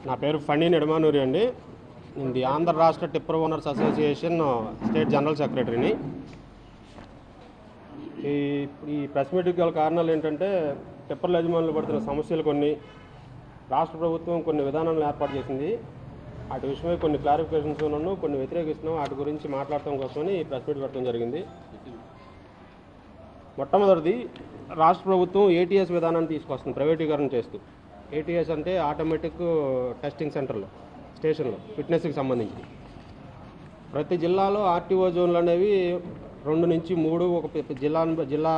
నా పేరు ఫణి నెడమానూరి అండి. ఇది ఆంధ్ర రాష్ట్ర tipper owners association state general సెక్రటరీని. ఈ ప్రెస్ మీట్కి గల కారణాలు ఏంటంటే, టిప్పర్ల యజమానులు పడుతున్న సమస్యలు కొన్ని, రాష్ట్ర ప్రభుత్వం కొన్ని విధానాలను ఏర్పాటు చేసింది. వాటి విషయమై కొన్ని క్లారిఫికేషన్స్ కొన్ని వ్యతిరేకిస్తున్నాం. వాటి గురించి మాట్లాడటం కోసమని ఈ ప్రెస్ మీట్ పెట్టడం జరిగింది. మొట్టమొదటిది, రాష్ట్ర ప్రభుత్వం ఏటీఎస్ విధానాన్ని తీసుకొస్తుంది ప్రైవేటీకరణ చేస్తూ. ఏటీఎస్ అంటే ఆటోమేటిక్ టెస్టింగ్ సెంటర్లు, స్టేషన్లు, ఫిట్నెస్కి సంబంధించి ప్రతి జిల్లాలో ఆర్టీఓ జోన్లు అనేవి 2 నుంచి 3, ఒక జిల్లా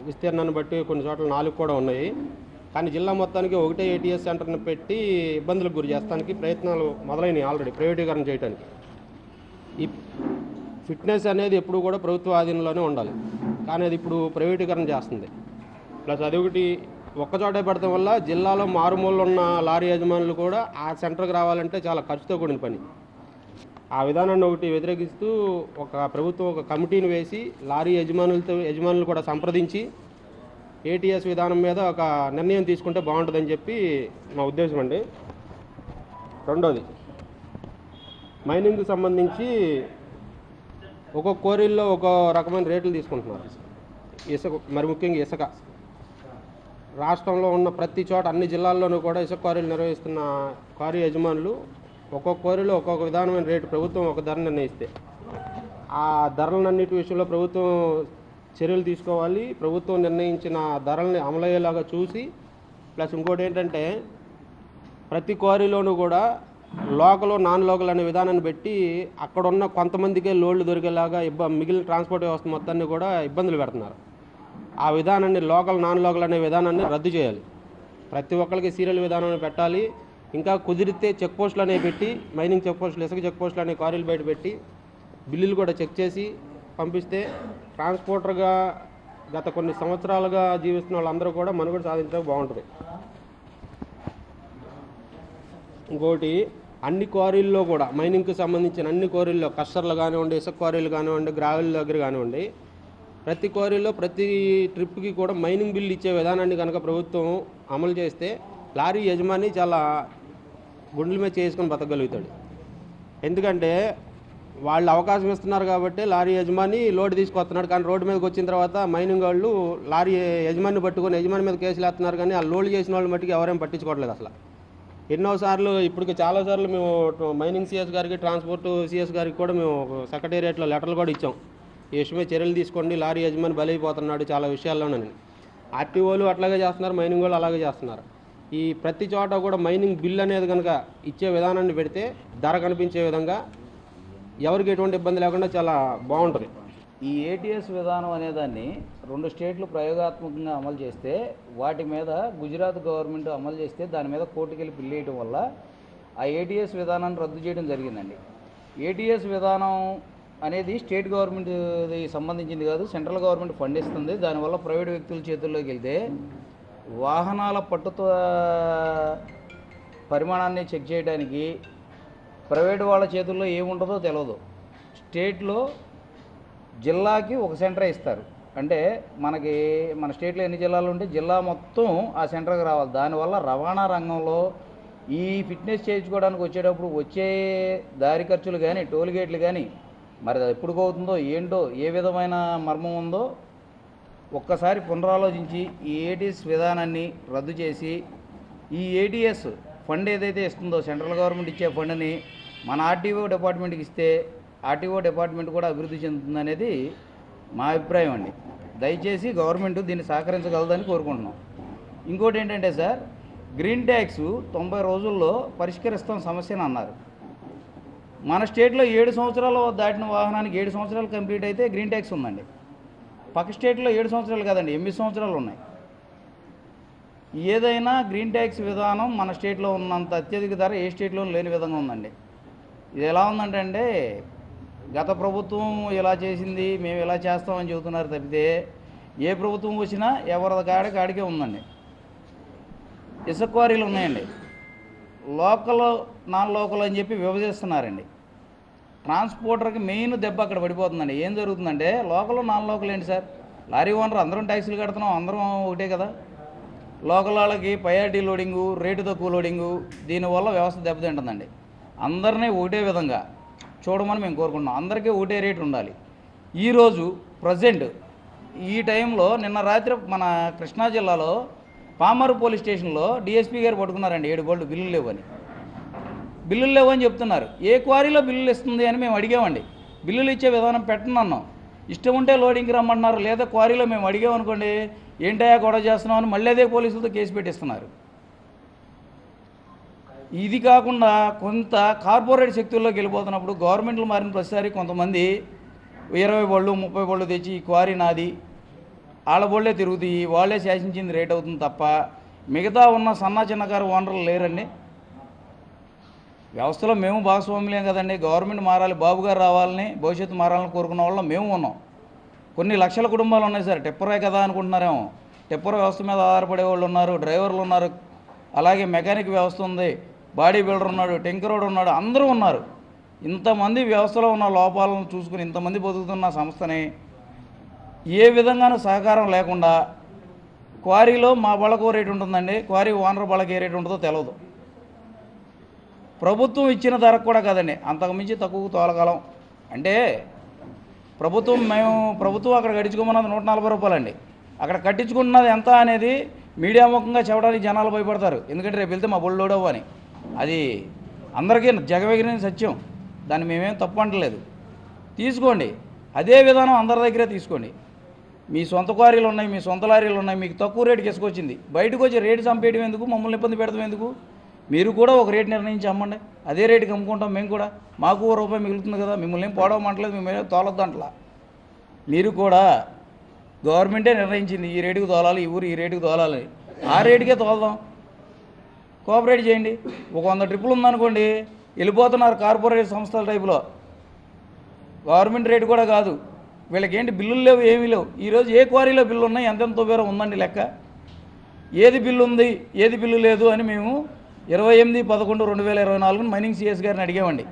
విస్తీర్ణాన్ని బట్టి కొన్ని చోట్ల 4 కూడా ఉన్నాయి. కానీ జిల్లా మొత్తానికి ఒకటే ఏటీఎస్ సెంటర్ని పెట్టి ఇబ్బందులకు గురి చేస్తానికి ప్రయత్నాలు మొదలైనవి ఆల్రెడీ ప్రైవేటీకరణ చేయడానికి. ఈ ఫిట్నెస్ అనేది ఎప్పుడు కూడా ప్రభుత్వ ఆధీనంలోనే ఉండాలి, కానీ అది ఇప్పుడు ప్రైవేటీకరణ చేస్తుంది. ప్లస్ అదొకటి ఒక్కచోటే పెడతాం వల్ల జిల్లాలో మారుమూలలో ఉన్న లారీ యజమానులు కూడా ఆ సెంటర్కి రావాలంటే చాలా ఖర్చుతో కూడిన పని. ఆ విధానాన్ని ఒకటి వ్యతిరేకిస్తూ ప్రభుత్వం ఒక కమిటీని వేసి లారీ యజమానులు కూడా సంప్రదించి ఏటీఎస్ విధానం మీద ఒక నిర్ణయం తీసుకుంటే బాగుంటుందని చెప్పి నా ఉద్దేశం అండి. రెండోది, మైనింగ్కి సంబంధించి ఒక్కొక్క క్వారీల్లో ఒక రకమైన రేట్లు తీసుకుంటున్నారు. ఇసుక, మరి ముఖ్యంగా ఇసుక, రాష్ట్రంలో ఉన్న ప్రతి చోట అన్ని జిల్లాల్లోనూ కూడా ఇసుక క్వారీలు నిర్వహిస్తున్న క్వారీ యజమానులు ఒక్కొక్క క్వారీలో ఒక్కొక్క విధానమైన రేటు ప్రభుత్వం ఒక ధర నిర్ణయిస్తే ఆ ధరలన్నిటి విషయంలో ప్రభుత్వం చర్యలు తీసుకోవాలి. ప్రభుత్వం నిర్ణయించిన ధరల్ని అమలయ్యేలాగా చూసి, ప్లస్ ఇంకోటి ఏంటంటే ప్రతి క్వారీలోనూ కూడా లోకల్, నాన్ లోకల్ అనే విధానాన్ని పెట్టి అక్కడున్న కొంతమందికే లోడ్లు దొరికేలాగా మిగిలిన ట్రాన్స్పోర్ట్ వ్యవస్థ మొత్తాన్ని కూడా ఇబ్బందులు పెడుతున్నారు. ఆ విధానాన్ని లోకల్, నాన్ లోకల్ అనే విధానాన్ని రద్దు చేయాలి. ప్రతి ఒక్కరికి సీరియల్ విధానాన్ని పెట్టాలి. ఇంకా కుదిరితే చెక్ పోస్టులు అనేవి పెట్టి, మైనింగ్ చెక్ పోస్టులు, ఇసుక చెక్ పోస్టులు అనే క్వారీలు బయట పెట్టి బిల్లులు కూడా చెక్ చేసి పంపిస్తే ట్రాన్స్పోర్టర్గా గత కొన్ని సంవత్సరాలుగా జీవిస్తున్న వాళ్ళందరూ కూడా మనుగడ సాధించడానికి బాగుంటుంది. ఇంకోటి, అన్ని క్వారీల్లో కూడా మైనింగ్కి సంబంధించిన అన్ని క్వారీల్లో కస్టర్లు కానివ్వండి, ఇసుక క్వారీలు కానివ్వండి, గ్రావెల్ దగ్గర కానివ్వండి, ప్రతి క్వారీలో ప్రతి ట్రిప్కి కూడా మైనింగ్ బిల్లు ఇచ్చే విధానాన్ని కనుక ప్రభుత్వం అమలు చేస్తే లారీ యజమాని చాలా గుండెల మీద చేసుకొని బతకగలుగుతాడు. ఎందుకంటే వాళ్ళు అవకాశం ఇస్తున్నారు కాబట్టి లారీ యజమాని లోడ్ తీసుకొస్తున్నాడు. కానీ రోడ్డు మీదకి వచ్చిన తర్వాత మైనింగ్ వాళ్ళు లారీ యజమాని పట్టుకొని యజమాని మీద కేసులు వేస్తున్నారు. కానీ ఆ లోడ్ చేసిన వాళ్ళు మట్టుకు ఎవరేం పట్టించుకోవట్లేదు అసలు. ఎన్నోసార్లు, ఇప్పటికి చాలాసార్లు మేము మైనింగ్ సిఎస్ గారికి, ట్రాన్స్పోర్ట్ సిఎస్ గారికి కూడా మేము సెక్రటేరియట్లో లెటర్లు కూడా ఇచ్చాం. ఈ విషయమే చర్యలు తీసుకోండి, లారీ యజమాని బలైపోతున్నాడు చాలా విషయాల్లోనని. ఆర్టీఓలు అట్లాగే చేస్తున్నారు, మైనింగ్ వాళ్ళు అలాగే చేస్తున్నారు. ఈ ప్రతి చోట కూడా మైనింగ్ బిల్ అనేది కనుక ఇచ్చే విధానాన్ని పెడితే ధర కనిపించే విధంగా ఎవరికి ఎటువంటి ఇబ్బంది లేకుండా చాలా బాగుంటుంది. ఈ ఏటీఎస్ విధానం అనేదాన్ని 2 స్టేట్లు ప్రయోగాత్మకంగా అమలు చేస్తే, వాటి మీద గుజరాత్ గవర్నమెంట్ అమలు చేస్తే దాని మీద కోర్టుకెళ్ళి బిల్లు వేయడం వల్ల ఆ ఏటీఎస్ విధానాన్ని రద్దు చేయడం జరిగిందండి. ఏటీఎస్ విధానం అనేది స్టేట్ గవర్నమెంట్కి సంబంధించింది కాదు, సెంట్రల్ గవర్నమెంట్ ఫండ్ ఇస్తుంది. దానివల్ల ప్రైవేట్ వ్యక్తుల చేతుల్లోకి వెళ్తే వాహనాల పట్టుతో పరిమాణాన్ని చెక్ చేయడానికి ప్రైవేట్ వాళ్ళ చేతుల్లో ఏముంటుందో తెలియదు. స్టేట్లో జిల్లాకి ఒక సెంటర్ ఇస్తారు. అంటే మన స్టేట్లో ఎన్ని జిల్లాలు ఉంటే జిల్లా మొత్తం ఆ సెంటర్కి రావాలి. దానివల్ల రవాణా రంగంలో ఈ ఫిట్నెస్ చేయించుకోవడానికి వచ్చేటప్పుడు వచ్చే దారి ఖర్చులు కానీ, టోల్ గేట్లు కానీ, మరి అది ఎప్పుడు అవుతుందో ఏంటో, ఏ విధమైన మర్మం ఉందో ఒక్కసారి పునరాలోచించి ఈ ఏటీఎస్ విధానాన్ని రద్దు చేసి, ఈ ఏటీఎస్ ఫండ్ ఏదైతే ఇస్తుందో సెంట్రల్ గవర్నమెంట్ ఇచ్చే ఫండ్ని మన ఆర్టీఓ డిపార్ట్మెంట్కి ఇస్తే ఆర్టీఓ డిపార్ట్మెంట్ కూడా అభివృద్ధి చెందుతుందనేది మా అభిప్రాయం అండి. దయచేసి గవర్నమెంట్ దీన్ని సహకరించగలదని కోరుకుంటున్నాం. ఇంకోటి ఏంటంటే సార్, గ్రీన్ ట్యాక్స్ 90 రోజుల్లో పరిష్కరిస్తాం సమస్యను అన్నారు. మన స్టేట్లో 7 సంవత్సరాలు దాటిన వాహనానికి 7 సంవత్సరాలు కంప్లీట్ అయితే గ్రీన్ ట్యాక్స్ ఉందండి. పక్క స్టేట్లో 7 సంవత్సరాలు కాదండి, 8 సంవత్సరాలు ఉన్నాయి. ఏదైనా గ్రీన్ ట్యాక్స్ విధానం మన స్టేట్లో ఉన్నంత అత్యధిక ధర ఏ స్టేట్లో లేని విధంగా ఉందండి. ఇది ఎలా ఉందంటే గత ప్రభుత్వం ఇలా చేసింది, మేము ఇలా చేస్తామని చెబుతున్నారు తప్పితే ఏ ప్రభుత్వం వచ్చినా ఎవరి కాడికే ఉందండి. ఇసుక క్వారీలు ఉన్నాయండి, లోకల్, నాన్ లోకల్ అని చెప్పి విభజిస్తున్నారండి. ట్రాన్స్పోర్టర్కి మెయిన్ దెబ్బ అక్కడ పడిపోతుందండి. ఏం జరుగుతుందంటే లోకల్, నాన్ లోకల్ ఏంటి సార్, లారీ ఓనర్ అందరం ట్యాక్సీలు కడుతున్నాం, అందరం ఒకటే కదా. లోకల్ వాళ్ళకి ప్రయారిటీ లోడింగు, రేటు తక్కువ లోడింగు, దీనివల్ల వ్యవస్థ దెబ్బతింటుందండి. అందరినీ ఒకటే విధంగా చూడమని మేము కోరుకుంటున్నాం. అందరికీ ఒకటే రేటు ఉండాలి. ఈరోజు ప్రజెంట్ ఈ టైంలో నిన్న రాత్రి మన కృష్ణా జిల్లాలో పామరు పోలీస్ స్టేషన్లో డిఎస్పీ గారు పట్టుకున్నారండి 7 బళ్ళు బిల్లులు లేవని. బిల్లులు లేవని చెప్తున్నారు. ఏ క్వారీలో బిల్లులు ఇస్తుంది అని మేము అడిగామండి. బిల్లులు ఇచ్చే విధానం పెట్టనన్నాం. ఇష్టం ఉంటే లోడింగ్కి రమ్మన్నారు, లేదా క్వారీలో మేము అడిగామనుకోండి ఏంటయ్యా గొడవ చేస్తున్నాం అని మళ్ళీ అదే పోలీసులతో కేసు పెట్టిస్తున్నారు. ఇది కాకుండా కొంత కార్పొరేట్ శక్తుల్లోకి వెళ్ళిపోతున్నప్పుడు గవర్నమెంట్లు మారిన ప్రతిసారి కొంతమంది 20 బళ్ళు 30 బళ్ళు తెచ్చి ఈ క్వారీ నాది, వాళ్ళ బళ్ళే తిరుగుతాయి, వాళ్ళే శాసించింది రేట్ అవుతుంది తప్ప మిగతా ఉన్న సన్న చిన్నకారు ఓనర్లు లేరండి. వ్యవస్థలో మేము భాగస్వాములేం కదండి. గవర్నమెంట్ మారాలి, బాబు గారు రావాలని, భవిష్యత్తు మారాలని కోరుకున్న వాళ్ళం మేము ఉన్నాం. కొన్ని లక్షల కుటుంబాలు ఉన్నాయి సార్. టిప్పరే కదా అనుకుంటున్నారేమో. టిప్పర్ వ్యవస్థ మీద ఆధారపడే వాళ్ళు ఉన్నారు, డ్రైవర్లు ఉన్నారు, అలాగే మెకానిక్ వ్యవస్థ ఉంది, బాడీ బిల్డర్ ఉన్నాడు, టింకరోడ్ ఉన్నాడు, అందరూ ఉన్నారు. ఇంతమంది వ్యవస్థలో ఉన్న లోపాలను చూసుకుని ఇంతమంది బతుకుతున్న సంస్థని ఏ విధంగానూ సహకారం లేకుండా క్వారీలో మా బళ్ళకు రేటు ఉంటుందండి, క్వారీ ఓనర్ బళ్ళకి ఏ రేటు ఉంటుందో తెలియదు. ప్రభుత్వం ఇచ్చిన ధరకు కూడా కదండి, అంతకుమించి తక్కువ తోలగలం. అంటే ప్రభుత్వం అక్కడ కట్టించుకోమన్నది 140 రూపాయలండి. అక్కడ కట్టించుకుంటున్నది ఎంత అనేది మీడియా ముఖంగా చెప్పడానికి జనాలు భయపడతారు. ఎందుకంటే రేపు వెళ్తే మా బొళ్ళోడవు అని. అది అందరికీ జగమెగిరిన సత్యం. దాన్ని మేమేం తప్పు అంటలేదు. తీసుకోండి, అదే విధానం అందరి దగ్గరే తీసుకోండి. మీ సొంత క్వారీలు ఉన్నాయి, మీ సొంత లారీలు ఉన్నాయి, మీకు తక్కువ రేటుకి ఇసుకొచ్చింది, బయటకు వచ్చి రేటు చంపేయడం ఎందుకు, మమ్మల్ని ఇబ్బంది పెడతాం ఎందుకు? మీరు కూడా ఒక రేటు నిర్ణయించి అమ్మండి, అదే రేటుకి అమ్ముకుంటాం మేము కూడా. మాకు ₹1 మిగులుతుంది కదా. మిమ్మల్ని ఏం పోవడమంటలేదు, మేమేం తోలొద్దు అంటలా. మీరు కూడా గవర్నమెంటే నిర్ణయించింది ఈ రేటుకు తోలాలి, ఈ ఊరు ఈ రేటుకు తోలాలి, ఆ రేటుకే తోలదాం. కోఆపరేట్ చేయండి. ఒక 100 ట్రిప్పులు ఉందనుకోండి, వెళ్ళిపోతున్నారు కార్పొరేట్ సంస్థల టైపులో. గవర్నమెంట్ రేటు కూడా కాదు. వీళ్ళకి ఏంటి బిల్లులు లేవు, ఏమీ లేవు. ఈరోజు ఏ క్వారీలో బిల్లు ఉన్నాయి, ఎంతెంతో పేరు ఉందండి లెక్క. ఏది బిల్లు ఉంది, ఏది బిల్లు లేదు అని మేము 28/11/2024 మైనింగ్ సిఎస్ గారిని అడిగామండి.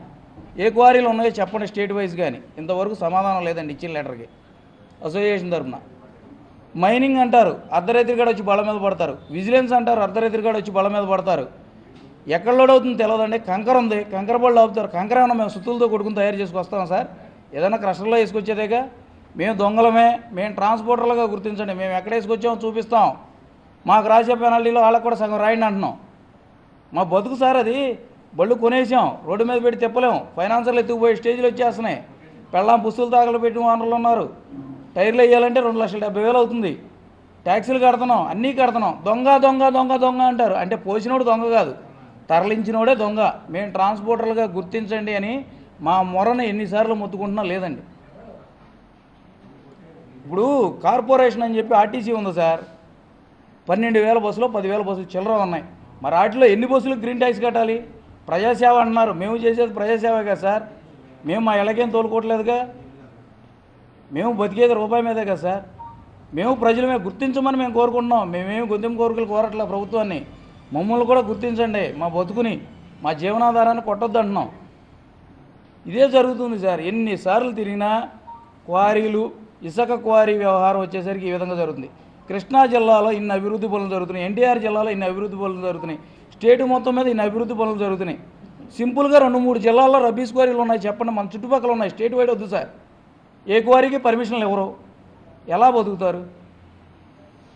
ఏ క్వారీలు ఉన్నాయో చెప్పండి స్టేట్ వైజ్ కానీ. ఇంతవరకు సమాధానం లేదండి ఇచ్చిన లెటర్కి. అసోసియేషన్ తరఫున మైనింగ్ అంటారు, అర్ధరాత్రి కాడ వచ్చి బళ్ళ మీద పడతారు. విజిలెన్స్ అంటారు, అర్ధరాత్రి కాడ వచ్చి బళ్ళ మీద పడతారు. ఎక్కడ లోడ్ అవుతుందో తెలియదండి. కంకర ఉంది, కంకర బళ్ళు ఆపుతారు. కంకర ఏమన్నా మేము సుత్తులతో కొడుకుని తయారు చేసుకొస్తాం సార్? ఏదైనా క్రషర్లో వేసుకొచ్చేదేగా. మేము దొంగలమే, మేము ట్రాన్స్పోర్టర్లుగా గుర్తించండి. మేము ఎక్కడ వేసుకొచ్చామో చూపిస్తాం. మాకు రాసే పెనాల్టీలో వాళ్ళకు కూడా సగం రాయండి అంటున్నాం. మా బతుకు సార్ అది. బళ్ళు కొనేసాం, రోడ్డు మీద పెట్టి తిప్పలేం. ఫైనాన్సర్లు ఎత్తుకుపోయే స్టేజ్లో వచ్చేస్తున్నాయి. పెళ్ళాం పుస్తులు తాగలు పెట్టి ఓనర్లు ఉన్నారు. టైర్లు వేయాలంటే 2,70,000 అవుతుంది. ట్యాక్సీలు కడుతున్నాం, అన్నీ కడుతున్నాం. దొంగ దొంగ దొంగ దొంగ అంటారు. అంటే పోసినోడు దొంగ కాదు, తరలించినోడే దొంగ. మేము ట్రాన్స్పోర్టర్లుగా గుర్తించండి అని మా మొరను ఎన్నిసార్లు మొత్తుకుంటున్నా లేదండి. ఇప్పుడు కార్పొరేషన్ అని చెప్పి ఆర్టీసీ ఉంది సార్. 12,000 బస్సులు 10,000 బస్సులు చిల్లర ఉన్నాయి. మరి వాటిలో ఎన్ని బస్సులు గ్రీన్ ట్యాక్స్ కట్టాలి? ప్రజాసేవ అంటున్నారు. మేము చేసేది ప్రజాసేవ కదా సార్. మేము మా ఇళ్ళకేం తోలుకోవట్లేదుగా. మేము బతికేది రూపాయి మీదే కదా సార్. మేము ప్రజలు మేము గుర్తించమని మేము కోరుకుంటున్నాం. మేమేమి గుర్తింపు కోరికలు కోరట్లే ప్రభుత్వాన్ని. మమ్మల్ని కూడా గుర్తించండి, మా బతుకుని మా జీవనాధారాన్ని కొట్టొద్దు అంటున్నాం. ఇదే జరుగుతుంది సార్. ఎన్నిసార్లు తిరిగినా క్వారీలు, ఇసుక క్వారీ వ్యవహారం వచ్చేసరికి ఈ విధంగా జరుగుతుంది. కృష్ణా జిల్లాలో ఇన్ని అభివృద్ధి పనులు జరుగుతున్నాయి, ఎన్టీఆర్ జిల్లాలో ఇన్ని అభివృద్ధి పనులు జరుగుతున్నాయి, స్టేటు మొత్తం మీద ఇన్ని అభివృద్ధి పనులు జరుగుతున్నాయి. సింపుల్గా 2-3 జిల్లాల్లో రబ్బీస్ క్వారీలు ఉన్నాయి చెప్పండి. మన చుట్టుపక్కల ఉన్నాయి, స్టేట్ వైడ్ వద్దు సార్. ఏ క్వారీకి పర్మిషన్లు ఎవరు? ఎలా బతుకుతారు?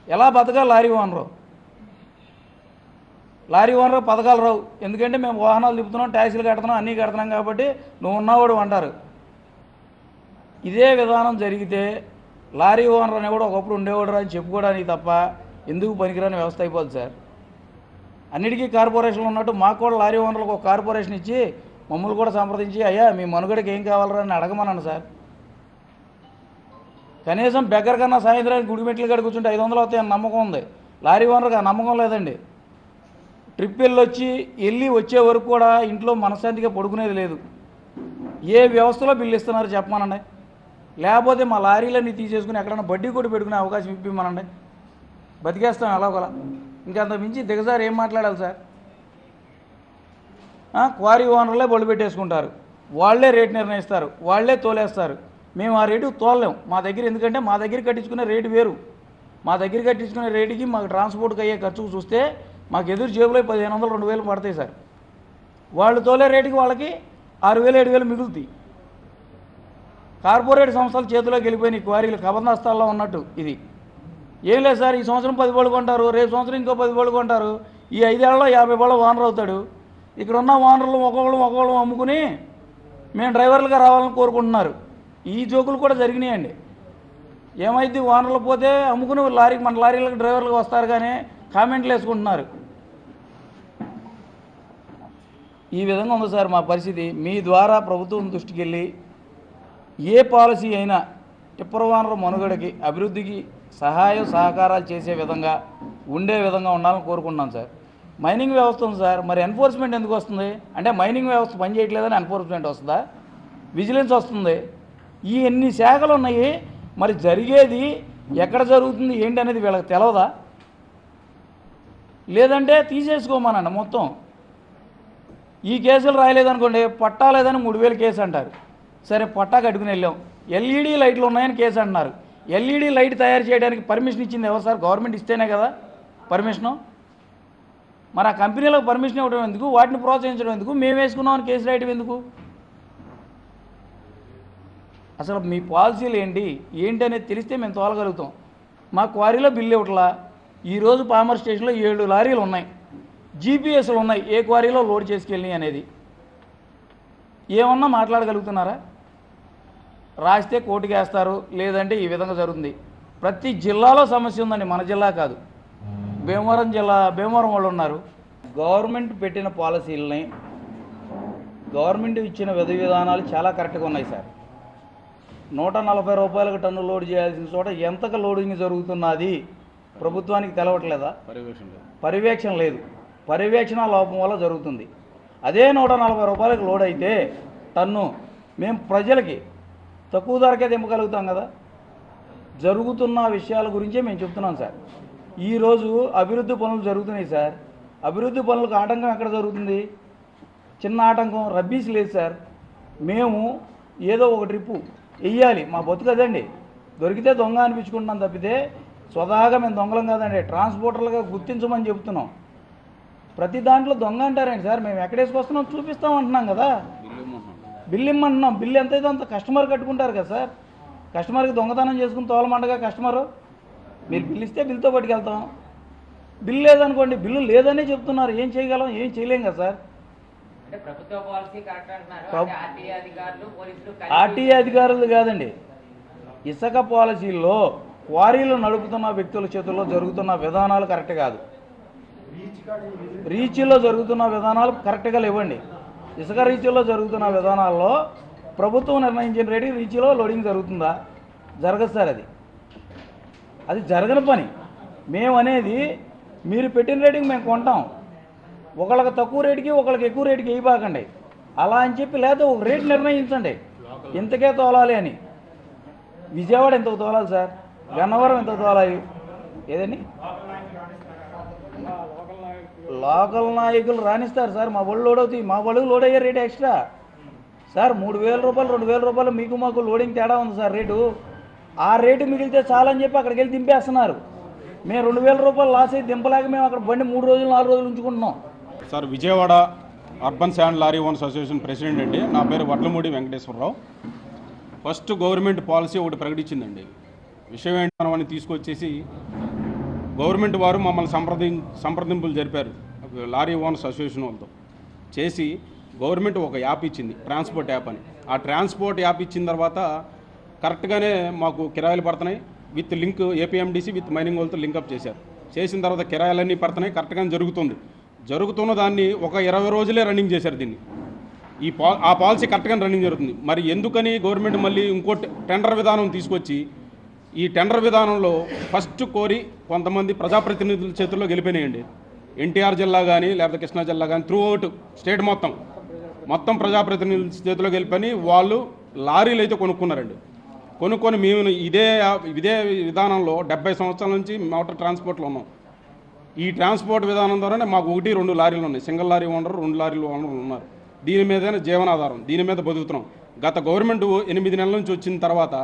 ఎలా బతకాలి లారీ ఓనరు? లారీ ఓనర్ పథకాలు రావు. ఎందుకంటే మేము వాహనాలు తిప్పుతున్నాం, ట్యాక్సీలు కడుతున్నాం, అన్నీ కడుతున్నాం కాబట్టి నువ్వు ఉన్నవాడు అంటారు. ఇదే విధానం జరిగితే లారీ ఓనర్ అని కూడా ఒకప్పుడు ఉండేవాడు అని చెప్పుకోవడానికి తప్ప ఎందుకు పనికిరాని వ్యవస్థ అయిపోద్ది సార్. అన్నిటికీ కార్పొరేషన్లు ఉన్నట్టు మాకు కూడా లారీ ఓనర్లకు ఒక కార్పొరేషన్ ఇచ్చి మమ్మల్ని కూడా సంప్రదించి అయ్యా మీ మనుగడకి ఏం కావాలరా అని అడగమన్నాను సార్. కనీసం బెగ్గర కన్నా సాయంత్రానికి గుడిమెట్లు కాడ కూర్చుంటే 500 వస్తాయని నమ్మకం ఉంది. లారీ ఓనర్కి ఆ నమ్మకం లేదండి. ట్రిప్ వెళ్ళి వచ్చే వరకు కూడా ఇంట్లో మనశ్శాంతిగా పడుకునేది లేదు. ఏ వ్యవస్థలో బిల్లు ఇస్తున్నారు చెప్పమనండి. లేకపోతే మా లారీలన్నీ తీసేసుకుని ఎక్కడైనా బడ్డీ కొట్టి పెట్టుకునే అవకాశం ఇప్పిమనండి. బతికేస్తాం ఎలాగోలా. ఇంకంత మించి దిగజారి ఏం మాట్లాడాలి సార్? క్వారీ ఓనర్లే బళ్ళు పెట్టేసుకుంటారు, వాళ్లే రేటు నిర్ణయిస్తారు, వాళ్లే తోలేస్తారు. మేము ఆ రేటు తోలలేం మా దగ్గర. ఎందుకంటే మా దగ్గర కట్టించుకునే రేటు వేరు, మా దగ్గర కట్టించుకునే రేటుకి మాకు ట్రాన్స్పోర్ట్కి అయ్యే ఖర్చుకు చూస్తే మాకు ఎదురు జేబులో 1500 2000 పడతాయి సార్. వాళ్ళు తోలే రేటుకి వాళ్ళకి 6000 7000 మిగులుతాయి. కార్పొరేట్ సంస్థల చేతిలోకి వెళ్ళిపోయిన క్వారీలు కబందస్తాల్లో ఉన్నట్టు ఇది. ఏం లేదు సార్, ఈ సంవత్సరం 10 బళ్ళు కొంటారు, రేపు సంవత్సరం ఇంకో 10 బళ్ళు కొంటారు. ఈ 5 ఏళ్లలో 50 బళ్ళు ఓనర్ అవుతాడు. ఇక్కడ ఉన్న ఓనర్లు ఒక్కొక్కళ్ళు అమ్ముకుని మేము డ్రైవర్లుగా రావాలని కోరుకుంటున్నారు. ఈ జోకులు కూడా జరిగినాయండి. ఏమైంది, ఓనర్లు పోతే అమ్ముకుని మన లారీలకు డ్రైవర్లుగా వస్తారు కానీ కామెంట్లు వేసుకుంటున్నారు. ఈ విధంగా ఉంది సార్ మా పరిస్థితి. మీ ద్వారా ప్రభుత్వం దృష్టికి వెళ్ళి ఏ పాలసీ అయినా టిప్పర్ ఓనర్ల మనుగడకి అభివృద్ధికి సహాయ సహకారాలు చేసే విధంగా ఉండే విధంగా ఉండాలని కోరుకుంటున్నాం సార్. మైనింగ్ వ్యవస్థ ఉంది సార్, మరి ఎన్ఫోర్స్మెంట్ ఎందుకు వస్తుంది అంటే మైనింగ్ వ్యవస్థ పనిచేయట్లేదని ఎన్ఫోర్స్మెంట్ వస్తుందా, విజిలెన్స్ వస్తుంది. ఈ ఎన్ని శాఖలు ఉన్నాయి, మరి జరిగేది ఎక్కడ జరుగుతుంది ఏంటి అనేది వీళ్ళకి తెలవదా? లేదంటే తీసేసుకోమనండి మొత్తం. ఈ కేసులు రాయలేదనుకోండి, పట్టా లేదని 3000 కేసు అంటారు. సరే పట్టా కట్టుకుని వెళ్ళాం, ఎల్ఈడి లైట్లు ఉన్నాయని కేసు అంటున్నారు. ఎల్ఈడి లైట్ తయారు చేయడానికి పర్మిషన్ ఇచ్చింది ఎవరు సార్? గవర్నమెంట్ ఇస్తేనే కదా పర్మిషను. మరి ఆ కంపెనీలకు పర్మిషన్ ఇవ్వడం ఎందుకు, వాటిని ప్రోత్సహించడం ఎందుకు, మేము వేసుకున్నామని కేసు రాయడం ఎందుకు? అసలు మీ పాలసీలు ఏంటి అనేది తెలిస్తే మేము తోలగలుగుతాం. మా క్వారీలో బిల్లు ఇవ్వట్లా. ఈరోజు పామర్ స్టేషన్లో 7 లారీలు ఉన్నాయి, జీపీఎస్లు ఉన్నాయి ఏ క్వారీలో లోడ్ చేసుకెళ్ళి అనేది. ఏమన్నా మాట్లాడగలుగుతున్నారా? రాస్తే కోర్టుకి వేస్తారు, లేదంటే ఈ విధంగా జరుగుతుంది. ప్రతి జిల్లాలో సమస్య ఉందండి, మన జిల్లా కాదు. భీమవరం వాళ్ళు ఉన్నారు. గవర్నమెంట్ పెట్టిన పాలసీలని, గవర్నమెంట్ ఇచ్చిన విధి విధానాలు చాలా కరెక్ట్గా ఉన్నాయి సార్. 140 రూపాయలకు టన్ను లోడ్ చేయాల్సిన చోట ఎంతకు లోడింగ్ జరుగుతున్నది ప్రభుత్వానికి తెలవట్లేదా? పర్యవేక్షణ లేదు. పర్యవేక్షణ లోపం వల్ల జరుగుతుంది. అదే 140 రూపాయలకు లోడ్ అయితే టన్ను మేము ప్రజలకి తక్కువ ధరకే దింపగలుగుతాం కదా. జరుగుతున్న విషయాల గురించే మేము చెప్తున్నాం సార్. ఈరోజు అభివృద్ధి పనులు జరుగుతున్నాయి సార్. అభివృద్ధి పనులకు ఆటంకం ఎక్కడ జరుగుతుంది? చిన్న ఆటంకం, రబ్బీస్ లేదు సార్. మేము ఏదో ఒక ట్రిప్పు వెయ్యాలి, మా బతుకు అదండి. దొరికితే దొంగ అనిపించుకుంటున్నాం తప్పితే స్వతహాగా మేము దొంగలం కాదండి, ట్రాన్స్పోర్టర్లుగా గుర్తించమని చెప్తున్నాం. ప్రతి దాంట్లో దొంగ అంటారండి సార్. మేము ఎక్కడేసుకొస్తున్నాం చూపిస్తాం అంటున్నాం కదా, బిల్లు ఇమ్మంటున్నాం. బిల్లు ఎంతైతే అంత కస్టమర్ కట్టుకుంటారు కదా సార్. కస్టమర్కి దొంగతనం చేసుకుని తోలమండగా కస్టమరు. మీరు బిల్లు ఇస్తే బిల్లుతో పట్టుకెళ్తాం. బిల్లు లేదనుకోండి, బిల్లు లేదనే చెప్తున్నారు. ఏం చేయగలం? ఏం చేయలేం కదా సార్. ఆర్టీఏ అధికారులు కాదండి, ఇసుక పాలసీల్లో క్వారీలు నడుపుతున్న వ్యక్తుల చేతుల్లో జరుగుతున్న విధానాలు కరెక్ట్ కాదు. రీచ్లో జరుగుతున్న విధానాలు కరెక్ట్గా లేవండి. ఇసుక రీచ్లో జరుగుతున్న విధానాల్లో ప్రభుత్వం నిర్ణయించిన రేటుకి రీచ్లో లోడింగ్ జరుగుతుందా? జరగదు సార్. అది జరగని పని. మేము అనేది మీరు పెట్టిన రేటుకి మేము కొంటాం. ఒకళ్ళకి తక్కువ రేటుకి ఒకళ్ళకి ఎక్కువ రేటుకి వేయబాకండి అలా అని చెప్పి, లేదా ఒక రేటు నిర్ణయించండి ఇంతకే తోలాలి అని. విజయవాడ ఎంతకు తోలాలి సార్, గన్నవరం ఎంతకు తోలాలి, ఏదండి లోకల్ నాయకులు రాణిస్తారు సార్. మా బళ్ళు లోడ్ అవుతాయి, మా బళ్ళు లోడ్ అయ్యే రేటు ఎక్స్ట్రా సార్. 3000 రూపాయలు 2000 రూపాయలు మీకు మాకు లోడింగ్ తేడా ఉంది సార్ రేటు. ఆ రేటు మిగిలితే చాలని చెప్పి అక్కడికి వెళ్ళి దింపేస్తున్నారు. మేము 2000 రూపాయలు లాస్ అయితే దింపలేక మేము అక్కడ బండి 3 రోజులు 4 రోజులు ఉంచుకుంటున్నాం sir. Vijayawada urban sand lorry owners association president అండి. నా పేరు Vadlamudi Venkateswararao. First government policy ఒకటి ప్రకటించిందండి. విషయం ఏంటని తీసుకొచ్చేసి గవర్నమెంట్ వారు మమ్మల్ని సంప్రదింపులు జరిపారు లారీ ఓనర్స్ అసోసియేషన్ వాళ్ళతో చేసి. గవర్నమెంట్ ఒక యాప్ ఇచ్చింది, ట్రాన్స్పోర్ట్ యాప్ అని. ఆ ట్రాన్స్పోర్ట్ యాప్ ఇచ్చిన తర్వాత కరెక్ట్గానే మాకు కిరాయిలు పడుతున్నాయి. With link APMDC with mining వాళ్ళతో లింకప్ చేశారు. చేసిన తర్వాత కిరాయిలన్నీ పడుతున్నాయి, కరెక్ట్గానే జరుగుతున్న దాన్ని ఒక 20 రోజులే రన్నింగ్ చేశారు దీన్ని. ఆ పాలసీ కరెక్ట్గానే రన్నింగ్ జరుగుతుంది. మరి ఎందుకని గవర్నమెంట్ మళ్ళీ ఇంకో టెండర్ విధానం తీసుకొచ్చి, ఈ టెండర్ విధానంలో ఫస్ట్ కోరి కొంతమంది ప్రజాప్రతినిధుల చేతుల్లో గెలిపినాయండి. ఎన్టీఆర్ జిల్లా కానీ లేకపోతే కృష్ణా జిల్లా కానీ త్రూ అవుట్ స్టేట్ మొత్తం ప్రజాప్రతినిధుల చేతిలో గెలిపని వాళ్ళు లారీలు అయితే కొనుక్కున్నారండి. కొనుక్కొని మేము ఇదే విధానంలో 70 సంవత్సరాల నుంచి మోటార్ ట్రాన్స్పోర్ట్లో ఉన్నాం. ఈ ట్రాన్స్పోర్ట్ విధానం ద్వారానే మాకు 1-2 లారీలు ఉన్నాయి. సింగిల్ లారీ ఓనర్ 2 లారీలు ఓనర్లు ఉన్నారు. దీని మీదనే జీవనాధారం, దీని మీద బతుకుతున్నాం. గత గవర్నమెంట్ 8 నెలల నుంచి వచ్చిన తర్వాత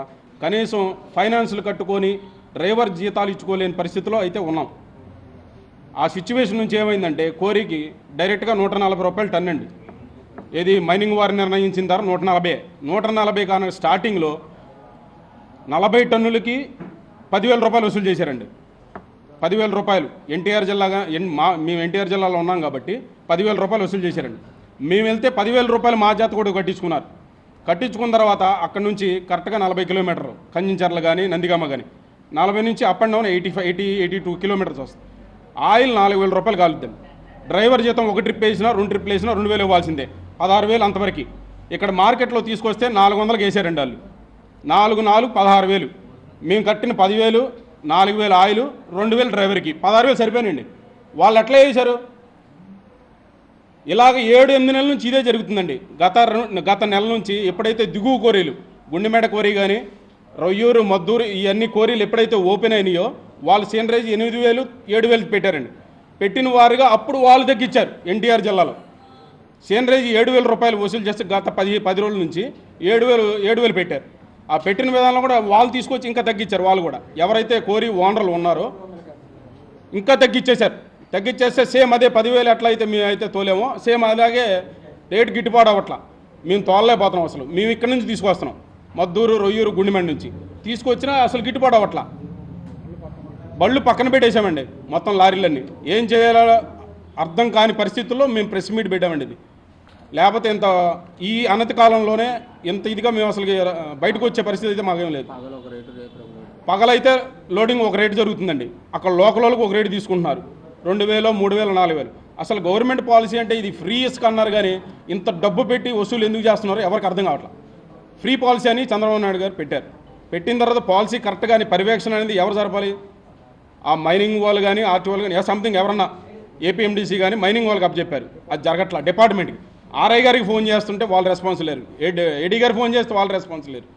కనీసం ఫైనాన్సులు కట్టుకొని డ్రైవర్ జీతాలు ఇచ్చుకోలేని పరిస్థితిలో అయితే ఉన్నాం. ఆ సిచ్యువేషన్ నుంచి ఏమైందంటే కోరికి డైరెక్ట్గా 140 రూపాయలు టన్ అండి. ఏది మైనింగ్ వారు నిర్ణయించిన ధర 140 కానీ స్టార్టింగ్లో 40 టన్నులకి 10,000 రూపాయలు వసూలు చేశారండి. 10,000 రూపాయలు ఎన్టీఆర్ జిల్లాగా మేము ఎన్టీఆర్ జిల్లాలో ఉన్నాం కాబట్టి 10,000 రూపాయలు వసూలు చేశారండి. మేము వెళ్తే 10,000 రూపాయలు మా జాత కూడా కట్టించుకున్నారు. కట్టించుకున్న తర్వాత అక్కడ నుంచి కరెక్ట్గా 40 కిలోమీటర్లు కంచించర్ల కానీ నందిగామ కానీ 40 నుంచి అప్ అండ్ డౌన్ 82 కిలోమీటర్స్ వస్తుంది. ఆయిల్ 4,000 రూపాయలు కాలుద్దండి. డ్రైవర్ జీతం ఒక ట్రిప్ వేసినా 2 ట్రిప్లు వేసినా 2,000 ఇవ్వాల్సిందే, 16,000 అంతవరకు. ఇక్కడ మార్కెట్లో తీసుకొస్తే 400కి వేసారండి వాళ్ళు. 4 16,000. మేము కట్టిన 10,000, 4,000 ఆయిల్, 2,000 డ్రైవర్కి 16,000 సరిపోయానండి. వాళ్ళు ఎట్లా వేశారు? ఇలాగ 7-8 నెలల నుంచి ఇదే జరుగుతుందండి. గత నెల నుంచి ఎప్పుడైతే దిగువ కోరీలు గుండెమేడ కోరీ కానీ రొయ్యూరు మద్దూరు ఇవన్నీ కోరీలు ఎప్పుడైతే ఓపెన్ అయినాయో వాళ్ళు సీనరేజ్ 8,000 7,000 పెట్టారండి. పెట్టిన వారుగా అప్పుడు వాళ్ళు తగ్గించారు. ఎన్టీఆర్ జిల్లాలో సీనరేజ్ 7,000 రూపాయలు వసూలు చేస్తే గత 10 రోజుల నుంచి 7,000 పెట్టారు. ఆ పెట్టిన విధానంలో కూడా వాళ్ళు తీసుకొచ్చి ఇంకా తగ్గించారు. వాళ్ళు కూడా ఎవరైతే కోరీ ఓనర్లు ఉన్నారో ఇంకా తగ్గించేస్తే సేమ్ అదే 10,000 ఎట్లా అయితే మేము అయితే తోలేమో సేమ్ అలాగే రేటు గిట్టుబాటు అవ్వట్లా. మేము తోలలేకపోతున్నాం. అసలు మేము ఇక్కడ నుంచి తీసుకొస్తున్నాం, మద్దూరు రొయ్యూరు గుండెమండి నుంచి తీసుకొచ్చినా అసలు గిట్టుబాటు అవ్వట్లా. బళ్ళు పక్కన పెట్టేశామండి మొత్తం లారీలన్నీ. ఏం చేయాలో అర్థం కాని పరిస్థితుల్లో మేము ప్రెస్ మీట్ పెట్టామండి. ఇది లేకపోతే ఇంత ఈ అనతి కాలంలోనే ఇంత ఇదిగా మేము అసలు బయటకు వచ్చే పరిస్థితి అయితే మాకేం లేదు. పగలైతే లోడింగ్ ఒక రేటు జరుగుతుందండి, అక్కడ లోకల్ వాళ్ళకి ఒక రేటు తీసుకుంటున్నారు. 2,000, 3,000, 4,000. అసలు గవర్నమెంట్ పాలసీ అంటే ఇది ఫ్రీ ఇసుక అన్నారు కానీ ఇంత డబ్బు పెట్టి వసూలు ఎందుకు చేస్తున్నారో ఎవరికి అర్థం కావట్లా. ఫ్రీ పాలసీ అని చంద్రబాబు నాయుడు గారు పెట్టారు. పెట్టిన తర్వాత పాలసీ కరెక్ట్ కానీ పర్యవేక్షణ అనేది ఎవరు జరపాలి? ఆ మైనింగ్ వాళ్ళు కానీ ఆర్టీ వాళ్ళు కానీ సంథింగ్ ఎవరన్నా ఏపీఎండీసీ కానీ మైనింగ్ వాళ్ళకి అప్పచెప్పారు. అది జరగట్లా. డిపార్ట్మెంట్కి ఆర్ఐ గారికి ఫోన్ చేస్తుంటే వాళ్ళు రెస్పాన్స్ లేరు, ఏడీ గారికి ఫోన్ చేస్తే వాళ్ళు రెస్పాన్స్ లేరు,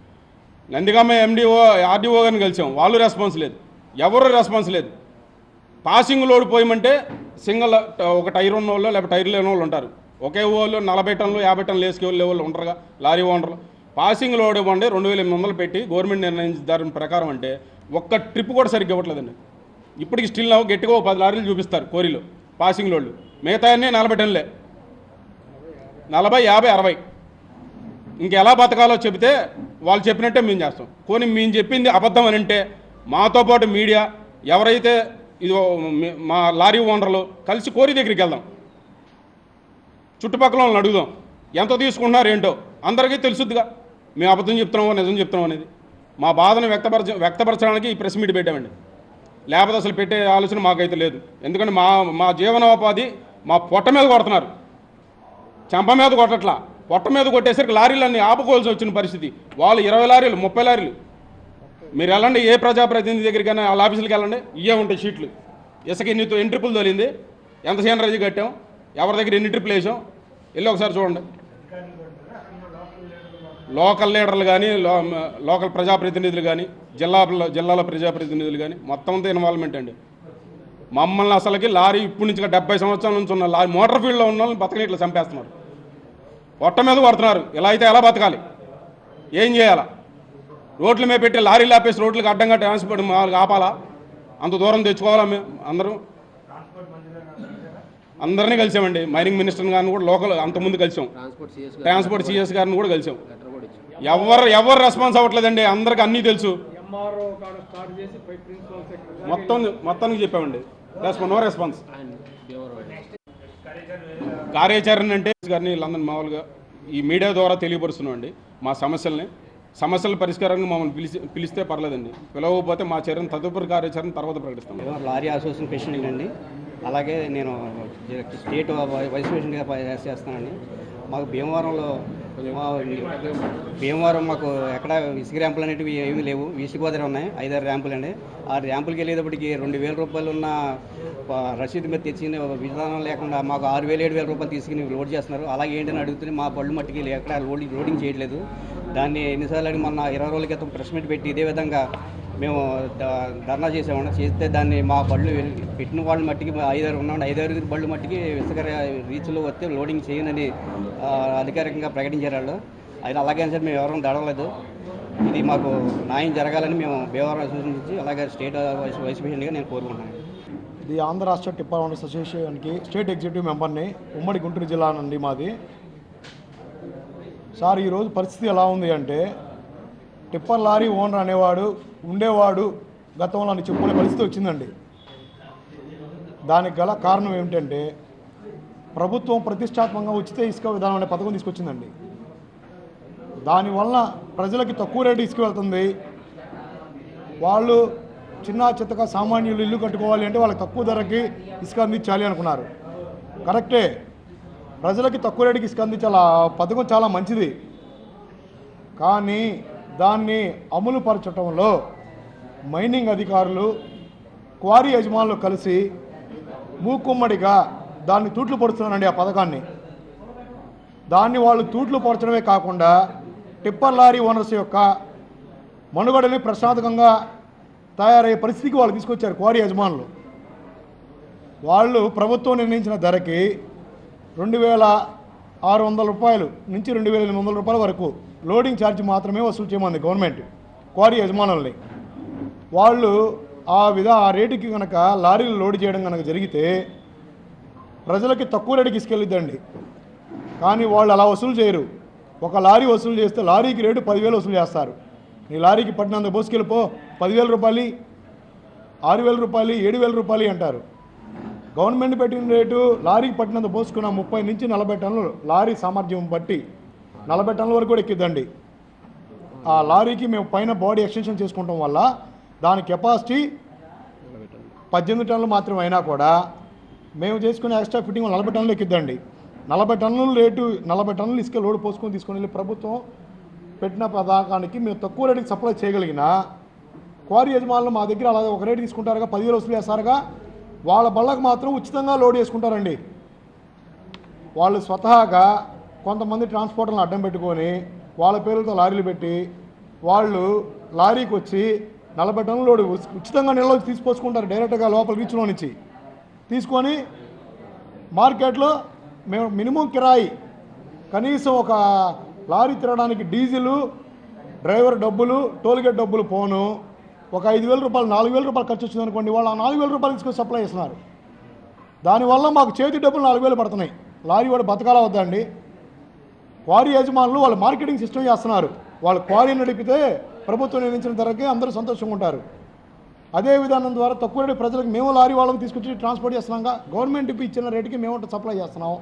నందిగామ ఎండిఓ ఆర్డీఓ గారిని కలిసాం, వాళ్ళు రెస్పాన్స్ లేదు, ఎవరు రెస్పాన్స్ లేదు. పాసింగ్ లోడ్ పోయమంటే సింగిల్ ఒక టైర్ ఉన్న వాళ్ళు లేకపోతే టైర్ లేని వాళ్ళు ఉంటారు. ఒకే వాళ్ళు 40 టన్నులు 50 టన్నులు వేసుకెళ్ళే వాళ్ళు ఉంటారుగా లారీ ఓనర్లు. పాసింగ్ లోడ్ ఇవ్వండి 2,800 పెట్టి గవర్నమెంట్ నిర్ణయించిన దాని ప్రకారం అంటే ఒక్క ట్రిప్ కూడా సరిగ్గా ఇవ్వట్లేదండి. ఇప్పటికి స్టిల్ గట్టిగా 10 లారీలు చూపిస్తారు కోరిలో పాసింగ్ లోడ్లు, మిగతా అన్నీ 40 టన్నులే, 40, 50, 60. ఇంకెలా బతకాలో చెబితే వాళ్ళు చెప్పినట్టే మేము చేస్తాం. పోనీ మేము చెప్పింది అబద్ధం అని అంటే మాతో పాటు మీడియా ఎవరైతే ఇదో మా లారీ ఓనర్లు కలిసి కోరి దగ్గరికి వెళ్దాం, చుట్టుపక్కల వాళ్ళని అడుగుదాం ఎంత తీసుకుంటున్నారు ఏంటో అందరికీ తెలుసుద్దిగా. మేము అబద్ధం చెప్తున్నామో నిజం చెప్తున్నాం అనేది. మా బాధను వ్యక్తపరచడానికి ఈ ప్రెస్ మీట్ పెట్టామండి. లేకపోతే అసలు పెట్టే ఆలోచన మాకైతే లేదు. ఎందుకంటే మా జీవనోపాధి మా పొట్ట మీద కొడుతున్నారు, చెంప మీద కొట్టట్లా. పొట్ట మీద కొట్టేసరికి లారీలన్నీ ఆపుకోవాల్సి వచ్చిన పరిస్థితి. వాళ్ళు 20 లారీలు 30 లారీలు. మీరు వెళ్ళండి ఏ ప్రజాప్రతినిధి దగ్గరికైనా వాళ్ళ ఆఫీసులకి వెళ్ళండి, ఇవే ఉంటాయి షీట్లు. ఇసుక ఎన్ని ట్రిప్పులు తోలింది, ఎంత సీనరేజ్ కట్టాం, ఎవరి దగ్గర ఎన్ని ట్రిప్పులు వేసాం వెళ్ళి ఒకసారి చూడండి. లోకల్ లీడర్లు కానీ లోకల్ ప్రజాప్రతినిధులు కానీ జిల్లాల ప్రజాప్రతినిధులు కానీ మొత్తం అంతా ఇన్వాల్వ్మెంట్ అండి. మమ్మల్ని అసలుకి లారీ ఇప్పటి నుంచి 70 సంవత్సరాల నుంచి ఉన్న లారీ మోటార్ ఫీల్డ్లో ఉన్న వాళ్ళని బతకని ఇట్లా చంపేస్తున్నారు, పొట్ట మీద కొడుతున్నారు. ఇలా అయితే ఎలా బతకాలి, ఏం చేయాలా? రోడ్ల మీద పెట్టి లారీలు ఆపేసి రోడ్లకు అడ్డంగా ట్రాన్స్పోర్ట్ ఆపాలా? అంత దూరం తెచ్చుకోవాలా? మేము అందరినీ కలిసామండి. మైనింగ్ మినిస్టర్ గారిని కూడా లోకల్ అంతకుముందు కలిసాం, ట్రాన్స్పోర్ట్ సిఎస్ గారిని కూడా కలిసాం. ఎవరు రెస్పాన్స్ అవ్వట్లేదండి. అందరికి అన్నీ తెలుసు, మొత్తానికి చెప్పామండి. No response. కార్యాచరణ అంటే గారిని వీళ్ళందరినీ మామూలుగా ఈ మీడియా ద్వారా తెలియపరుస్తున్నామండి. మా సమస్యల పరిష్కారంగా మమ్మల్ని పిలిస్తే పర్లేదండి, పిలవకపోతే మా చర్యను తదుపరి కార్యాచరణ తర్వాత ప్రకటిస్తాం. లారీ అసోసియేషన్ ప్రెసిడెంట్ అండి. అలాగే నేను స్టేట్ వైస్ ప్రెసిడెంట్గా చేస్తానండి. మాకు భీమవరం మాకు ఎక్కడ ఇసుక ర్యాంపులు అనేటివి ఏమీ లేవు. ఈస్ట్ గోదావరి ఉన్నాయి 5-6 ర్యాంపులు అండి. ఆ ర్యాంపులకి వెళ్ళేటప్పటికి 2,000 రూపాయలు ఉన్న రసీదు మీద తెచ్చిన విధానం లేకుండా మాకు 6,000-7,000 రూపాయలు తీసుకుని లోడ్ చేస్తున్నారు. అలాగే ఏంటని అడుగుతుంది, మా బళ్ళు మట్టికి ఎక్కడ లోడింగ్ చేయట్లేదు. దాన్ని ఎన్నిసార్లు అడిగి మొన్న 20 రోజుల క్రితం ప్రెస్ మీట్ పెట్టి ఇదే విధంగా మేము ధర్నా చేసామండి. చేస్తే దాన్ని మా బళ్ళు పెట్టిన వాళ్ళ మట్టికి 5-6 ఉన్నామండి, 5-6 బళ్ళు మట్టికి ఇసుక రీచ్లో వస్తే లోడింగ్ చేయనని అధికారికంగా ప్రకటించారు వాళ్ళు. అయినా అలాగే సార్ మేము ఎవరైనా దడవలేదు. ఇది మాకు న్యాయం జరగాలని మేము భీమవరం అసోసియేషన్ నుంచి అలాగే స్టేట్ వైస్ ప్రెసిడెంట్గా నేను కోరుకుంటున్నాను. ఇది ఆంధ్ర రాష్ట్ర టిప్పర్ ఓనర్స్ అసోసియేషన్కి స్టేట్ ఎగ్జిక్యూటివ్ మెంబర్ని, ఉమ్మడి గుంటూరు జిల్లా నుండి మాది. సార్, ఈరోజు పరిస్థితి ఎలా ఉంది అంటే టిప్పర్ లారీ ఓనర్ అనేవాడు ఉండేవాడు గతంలో అని చెప్పుకునే పరిస్థితి వచ్చిందండి. దానికి గల కారణం ఏమిటంటే ప్రభుత్వం ప్రతిష్టాత్మకంగా ఉచిత ఇసుక విధానం అనే పథకం తీసుకొచ్చిందండి. దానివల్ల ప్రజలకి తక్కువ రేటు ఇసుక వెళ్తుంది. వాళ్ళు చిన్న చిత్తగా సామాన్యులు ఇల్లు కట్టుకోవాలి అంటే వాళ్ళకి తక్కువ ధరకి ఇసుక అందించాలి అనుకున్నారు. కరెక్టే, ప్రజలకి తక్కువ రేటుకి ఇసుక అందించాలి, ఆ పథకం చాలా మంచిది. కానీ దాన్ని అమలు పరచడంలో మైనింగ్ అధికారులు, క్వారీ యజమానులు కలిసి మూకుమ్మడిగా దాన్ని తూట్లు పొడుస్తున్నారండి. ఆ పథకాన్ని దాన్ని వాళ్ళు తూట్లు పొడచడమే కాకుండా టిప్పర్ లారీ ఓనర్స్ యొక్క మనుగడని ప్రశాంతంగా తయారయ్యే పరిస్థితికి వాళ్ళు తీసుకొచ్చారు. క్వారీ యజమానులు వాళ్ళు ప్రభుత్వం నిర్ణయించిన ధరకి 2,600 రూపాయలు నుంచి 2,800 రూపాయల వరకు లోడింగ్ ఛార్జ్ మాత్రమే వసూలు చేయమంది గవర్నమెంట్ క్వారీ యజమానుల్ని. వాళ్ళు ఆ రేటుకి కనుక లారీలు లోడ్ చేయడం కనుక జరిగితే ప్రజలకి తక్కువ రేటుకి ఇసుకెళ్ళిద్దండి. కానీ వాళ్ళు అలా వసూలు చేయరు. ఒక లారీ వసూలు చేస్తే లారీకి రేటు 10,000 వసూలు చేస్తారు. నీ లారీకి పట్టినంత బోసుకెళ్ళిపో 10,000 రూపాయలు, 6,000 రూపాయలు, 7,000 రూపాయలు అంటారు. గవర్నమెంట్ పెట్టిన రేటు లారీకి పట్టినంత పోసుకున్న 30 నుంచి 40 టన్నులు లారీ సామర్థ్యం బట్టి 40 టన్నుల వరకు కూడా ఎక్కిద్దండి. ఆ లారీకి మేము పైన బాడీ ఎక్స్టెన్షన్ చేసుకుంటాం వల్ల దాని కెపాసిటీ 18 టన్నులు మాత్రమే అయినా కూడా మేము చేసుకునే ఎక్స్ట్రా ఫిట్టింగ్ 40 టన్నులు ఎక్కిద్దండి. 40 టన్నుల రేటు 40 టన్నులు ఇసుక లోడ్ పోసుకొని తీసుకొని వెళ్ళి ప్రభుత్వం పెట్టిన పథకానికి మేము తక్కువ రేటుకి సప్లై చేయగలిగిన క్వారీ యజమానులు మా దగ్గర అలాగే ఒక రేటు తీసుకుంటారుగా, 10,000 వసూలు చేస్తారుగా, వాళ్ళ బళ్ళకు మాత్రం ఉచితంగా లోడ్ చేసుకుంటారండి. వాళ్ళు స్వతహాగా కొంతమంది ట్రాన్స్పోర్టర్లను అడ్డం పెట్టుకొని వాళ్ళ పేర్లతో లారీలు పెట్టి వాళ్ళు లారీకి వచ్చి 40 టన్నుల లోడ్ ఉచితంగా నిల్వకి తీసుకొచ్చుకుంటారు. డైరెక్ట్గా లోపల రీచ్లో నుంచి తీసుకొని మార్కెట్లో మేము మినిమం కిరాయి కనీసం ఒక లారీ తిరగడానికి డీజిలు, డ్రైవర్ డబ్బులు, టోల్గేట్ డబ్బులు పోను ఒక 5,000 రూపాయలు, 4,000 రూపాయలు ఖర్చు వచ్చింది అనుకోండి, వాళ్ళు ఆ 4,000 రూపాయలు తీసుకొని సప్లై చేస్తున్నారు. దానివల్ల మాకు చేతి డబ్బులు 4,000 పడుతున్నాయి. లారీ వాడు బతకాలా వద్దండి. క్వారీ యజమానులు వాళ్ళు మార్కెటింగ్ సిస్టమ్ చేస్తున్నారు. వాళ్ళు క్వారీ నడిపితే ప్రభుత్వం నిర్ణయించిన ధరకే అందరూ సంతోషంగా ఉంటారు. అదే విధానం ద్వారా తక్కువ రేటు ప్రజలకు మేము లారీ వాళ్ళకి తీసుకొచ్చి ట్రాన్స్పోర్ట్ చేస్తున్నాంగా, గవర్నమెంట్ ఇచ్చిన రేటుకి మేము సప్లై చేస్తున్నాం.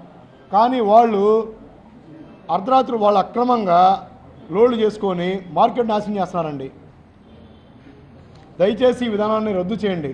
కానీ వాళ్ళు అర్ధరాత్రి వాళ్ళు అక్రమంగా లోడ్లు చేసుకొని మార్కెట్ నాశనం చేస్తున్నారండి. దయచేసి ఈ విధానాన్ని రద్దు చేయండి.